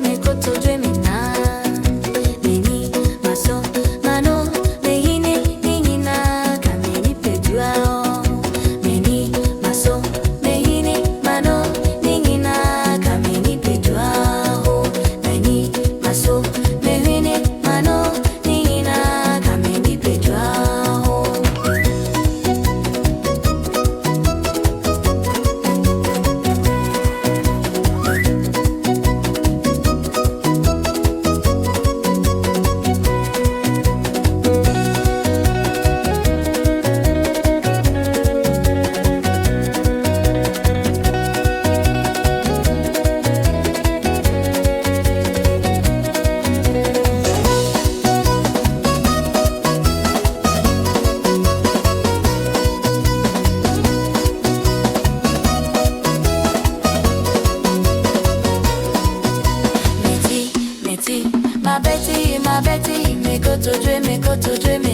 me koto dwe me na. Meni, maso, mano, me hine, ningina, kameni pedua o. Meni, maso, me hine, mano, ningina, kameni pedua o. Meni, maso, me hine, mano, ningina, kameni pedua o. My Betty, me koto dwe me